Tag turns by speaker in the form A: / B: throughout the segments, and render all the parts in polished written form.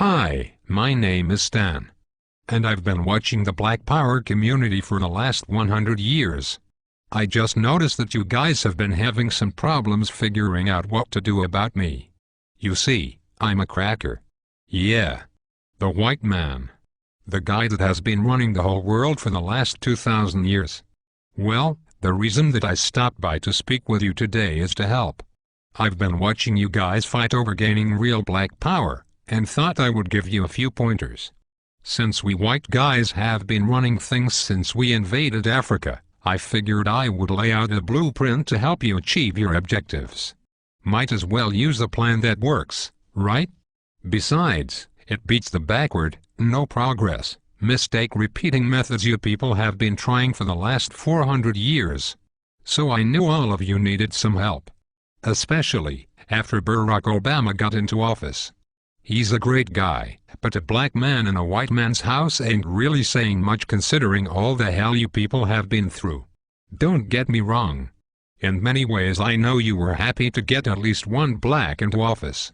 A: Hi, my name is Stan. And I've been watching the Black Power community for the last 100 years. I just noticed that you guys have been having some problems figuring out what to do about me. You see, I'm a cracker. Yeah. The white man. The guy that has been running the whole world for the last 2,000 years. Well, the reason that I stopped by to speak with you today is to help. I've been watching you guys fight over gaining real black power, and thought I would give you a few pointers. Since we white guys have been running things since we invaded Africa, I figured I would lay out a blueprint to help you achieve your objectives. Might as well use a plan that works, right? Besides, it beats the backward, no progress, mistake repeating methods you people have been trying for the last 400 years. So I knew all of you needed some help. Especially after Barack Obama got into office. He's a great guy, but a black man in a white man's house ain't really saying much considering all the hell you people have been through. Don't get me wrong. In many ways I know you were happy to get at least one black into office.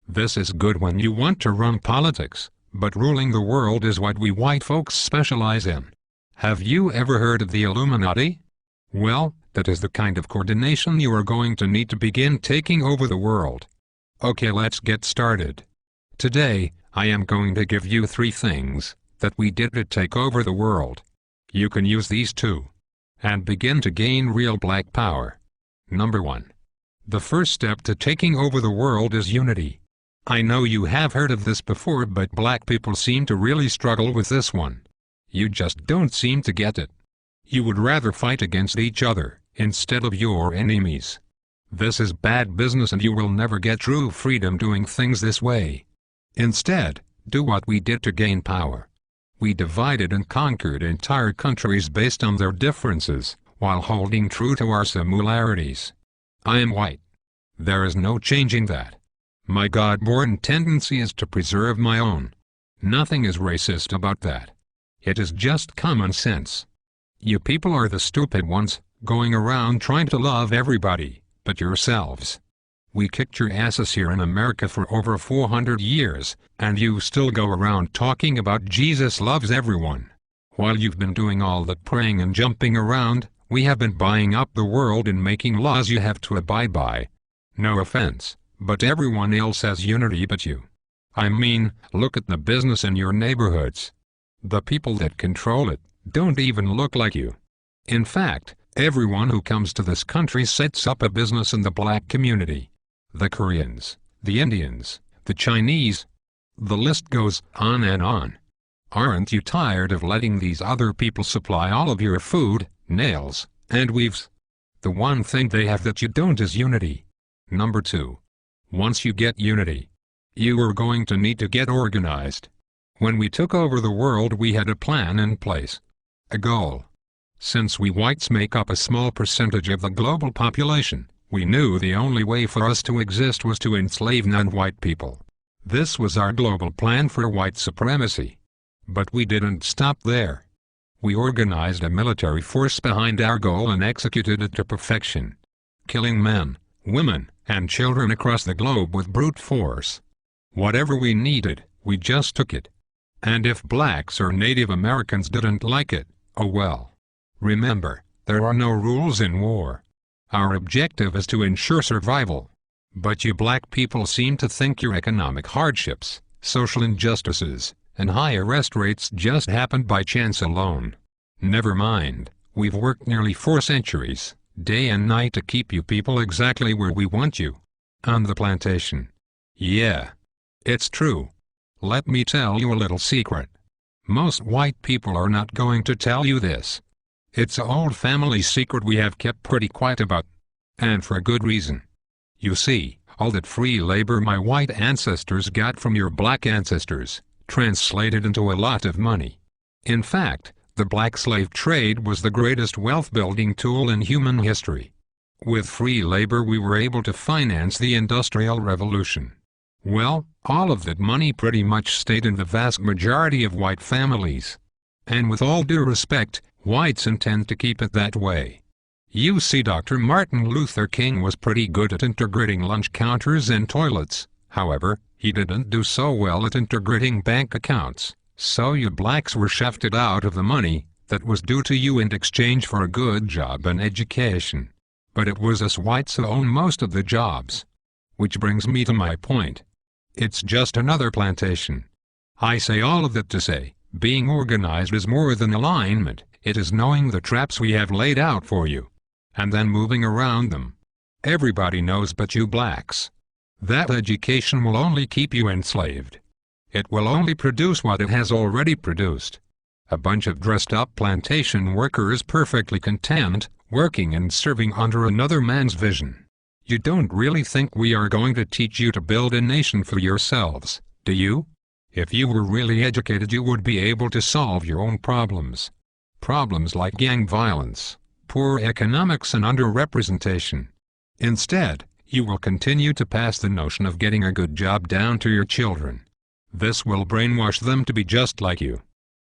A: This is good when you want to run politics, but ruling the world is what we white folks specialize in. Have you ever heard of the Illuminati? Well, that is the kind of coordination you are going to need to begin taking over the world. Okay, let's get started. Today, I am going to give you 3 things that we did to take over the world. You can use these too. And begin to gain real black power. Number 1. The first step to taking over the world is unity. I know you have heard of this before, but black people seem to really struggle with this one. You just don't seem to get it. You would rather fight against each other, instead of your enemies. This is bad business and you will never get true freedom doing things this way. Instead, do what we did to gain power. We divided and conquered entire countries based on their differences, while holding true to our similarities. I am white. There is no changing that. My God-born tendency is to preserve my own. Nothing is racist about that. It is just common sense. You people are the stupid ones, going around trying to love everybody, but yourselves. We kicked your asses here in America for over 400 years, and you still go around talking about Jesus loves everyone. While you've been doing all that praying and jumping around, we have been buying up the world and making laws you have to abide by. No offense, but everyone else has unity but you. I mean, look at the business in your neighborhoods. The people that control it don't even look like you. In fact, everyone who comes to this country sets up a business in the black community. The Koreans, the Indians, the Chinese. The list goes on and on. Aren't you tired of letting these other people supply all of your food, nails, and weaves? The one thing they have that you don't is unity. Number 2. Once you get unity, you are going to need to get organized. When we took over the world we had a plan in place. A goal. Since we whites make up a small percentage of the global population, we knew the only way for us to exist was to enslave non-white people. This was our global plan for white supremacy. But we didn't stop there. We organized a military force behind our goal and executed it to perfection. Killing men, women, and children across the globe with brute force. Whatever we needed, we just took it. And if blacks or Native Americans didn't like it, oh well. Remember, there are no rules in war. Our objective is to ensure survival. But you black people seem to think your economic hardships, social injustices, and high arrest rates just happened by chance alone. Never mind, we've worked nearly 4 centuries, day and night to keep you people exactly where we want you. On the plantation. Yeah. It's true. Let me tell you a little secret. Most white people are not going to tell you this. It's an old family secret we have kept pretty quiet about. And for a good reason. You see, all that free labor my white ancestors got from your black ancestors, translated into a lot of money. In fact, the black slave trade was the greatest wealth-building tool in human history. With free labor we were able to finance the Industrial Revolution. Well, all of that money pretty much stayed in the vast majority of white families. And with all due respect, whites intend to keep it that way. You see, Dr. Martin Luther King was pretty good at integrating lunch counters and toilets, However, he didn't do so well at integrating bank accounts, so you blacks were shafted out of the money that was due to you in exchange for a good job and education. But it was us whites who own most of the jobs. Which brings me to my point. It's just another plantation. I say all of that to say, being organized is more than alignment, it is knowing the traps we have laid out for you, and then moving around them. Everybody knows but you blacks. That education will only keep you enslaved. It will only produce what it has already produced. A bunch of dressed-up plantation workers perfectly content, working and serving under another man's vision. You don't really think we are going to teach you to build a nation for yourselves, do you? If you were really educated, you would be able to solve your own problems. Problems like gang violence, poor economics and underrepresentation. Instead, you will continue to pass the notion of getting a good job down to your children. This will brainwash them to be just like you.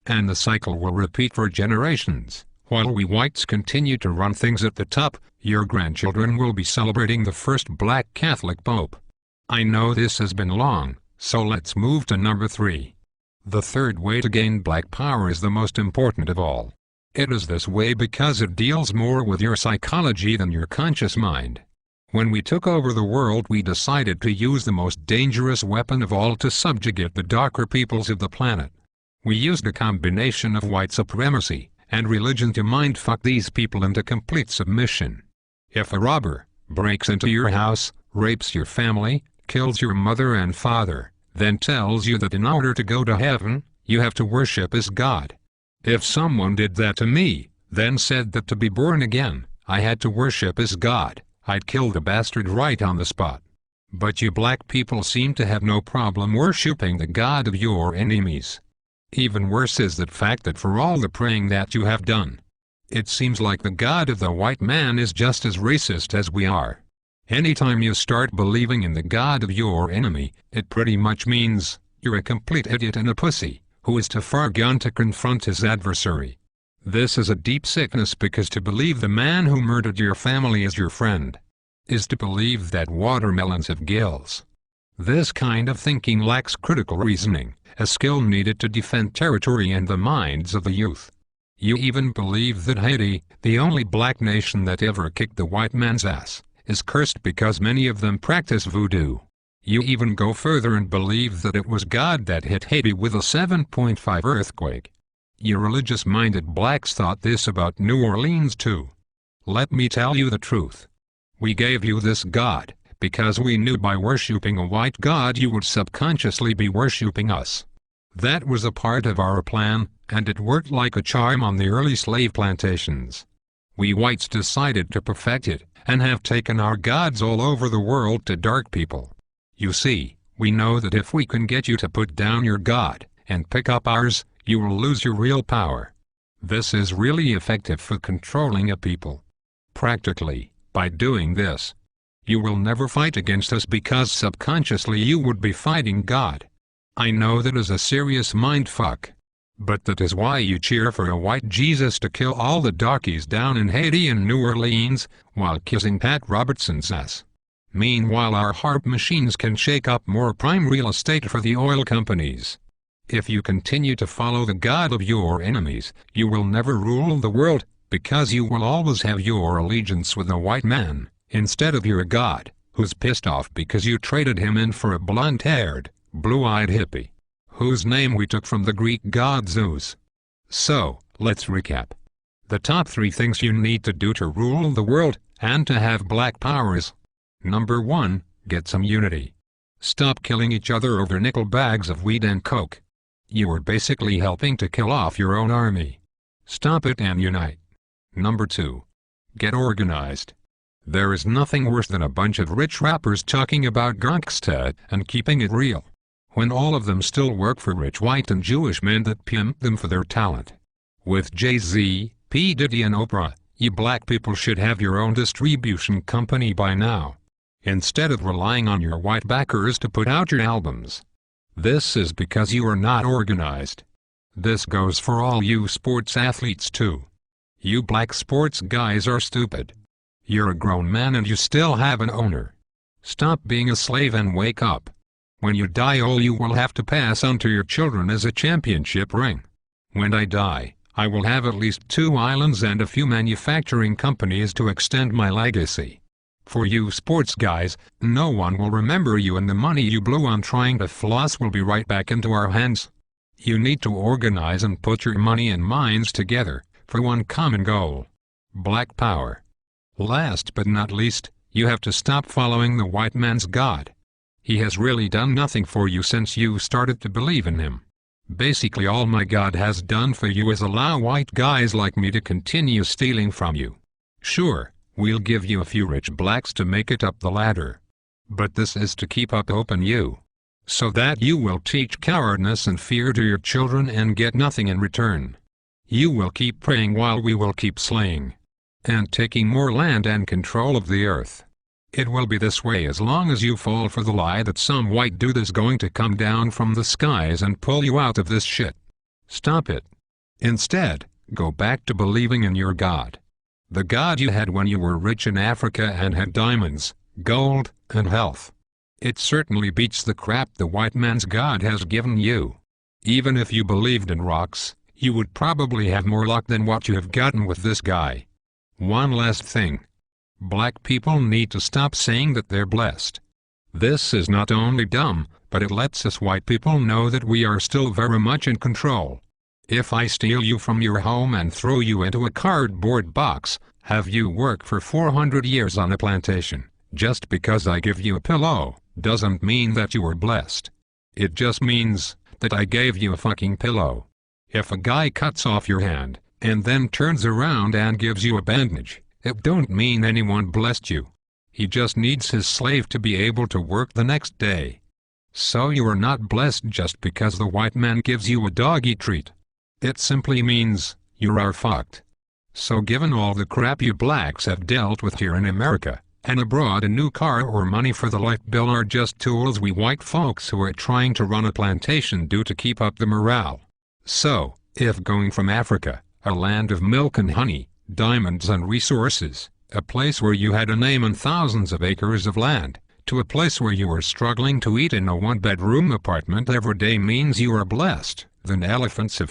A: And the cycle will repeat for generations. While we whites continue to run things at the top, your grandchildren will be celebrating the first black Catholic Pope. I know this has been long, so let's move to number 3. The third way to gain black power is the most important of all. It is this way because it deals more with your psychology than your conscious mind. When we took over the world, we decided to use the most dangerous weapon of all to subjugate the darker peoples of the planet. We used a combination of white supremacy and religion to mindfuck these people into complete submission. If a robber breaks into your house, rapes your family, kills your mother and father, then tells you that in order to go to heaven, you have to worship as God. If someone did that to me, then said that to be born again, I had to worship as God, I'd kill the bastard right on the spot. But you black people seem to have no problem worshipping the God of your enemies. Even worse is the fact that for all the praying that you have done, it seems like the God of the white man is just as racist as we are. Anytime you start believing in the God of your enemy, it pretty much means you're a complete idiot and a pussy, who is too far gone to confront his adversary. This is a deep sickness, because to believe the man who murdered your family is your friend is to believe that watermelons have gills. This kind of thinking lacks critical reasoning, a skill needed to defend territory and the minds of the youth. You even believe that Haiti, the only black nation that ever kicked the white man's ass, is cursed because many of them practice voodoo. You even go further and believe that it was God that hit Haiti with a 7.5 earthquake. You religious-minded blacks thought this about New Orleans too. Let me tell you the truth. We gave you this God because we knew by worshipping a white God you would subconsciously be worshipping us. That was a part of our plan, and it worked like a charm on the early slave plantations. We whites decided to perfect it, and have taken our gods all over the world to dark people. You see, we know that if we can get you to put down your God and pick up ours, you will lose your real power. This is really effective for controlling a people. Practically, by doing this, you will never fight against us because subconsciously you would be fighting God. I know that is a serious mindfuck. But that is why you cheer for a white Jesus to kill all the darkies down in Haiti and New Orleans, while kissing Pat Robertson's ass. Meanwhile, our harp machines can shake up more prime real estate for the oil companies. If you continue to follow the God of your enemies, you will never rule the world, because you will always have your allegiance with a white man, instead of your God, who's pissed off because you traded him in for a blonde-haired, blue-eyed hippie, whose name we took from the Greek god Zeus. So, let's recap. The top 3 things you need to do to rule the world, and to have black power is: Number 1, get some unity. Stop killing each other over nickel bags of weed and coke. You are basically helping to kill off your own army. Stop it and unite. Number 2, get organized. There is nothing worse than a bunch of rich rappers talking about gangsta and keeping it real, when all of them still work for rich white and Jewish men that pimp them for their talent. With Jay-Z, P. Diddy and Oprah, you black people should have your own distribution company by now, instead of relying on your white backers to put out your albums. This is because you are not organized. This goes for all you sports athletes too. You black sports guys are stupid. You're a grown man and you still have an owner. Stop being a slave and wake up. When you die, all you will have to pass on to your children is a championship ring. When I die, I will have at least 2 islands and a few manufacturing companies to extend my legacy. For you sports guys, no one will remember you, and the money you blew on trying to floss will be right back into our hands. You need to organize and put your money and minds together, for one common goal. Black power. Last but not least, you have to stop following the white man's God. He has really done nothing for you since you started to believe in him. Basically all my God has done for you is allow white guys like me to continue stealing from you. Sure, we'll give you a few rich blacks to make it up the ladder. But this is to keep up hope in you, so that you will teach cowardness and fear to your children and get nothing in return. You will keep praying while we will keep slaying and taking more land and control of the earth. It will be this way as long as you fall for the lie that some white dude is going to come down from the skies and pull you out of this shit. Stop it. Instead, go back to believing in your God. The God you had when you were rich in Africa and had diamonds, gold, and health. It certainly beats the crap the white man's God has given you. Even if you believed in rocks, you would probably have more luck than what you have gotten with this guy. One last thing. Black people need to stop saying that they're blessed. This is not only dumb, but it lets us white people know that we are still very much in control. If I steal you from your home and throw you into a cardboard box, have you work for 400 years on a plantation, just because I give you a pillow, doesn't mean that you were blessed. It just means that I gave you a fucking pillow. If a guy cuts off your hand, and then turns around and gives you a bandage, it don't mean anyone blessed you. He just needs his slave to be able to work the next day. So you are not blessed just because the white man gives you a doggy treat. It simply means, you are fucked. So given all the crap you blacks have dealt with here in America, and abroad, a new car or money for the light bill are just tools we white folks who are trying to run a plantation do to keep up the morale. So, if going from Africa, a land of milk and honey, diamonds and resources, a place where you had a name and thousands of acres of land, to a place where you were struggling to eat in a one-bedroom apartment every day means you are blessed, then elephants have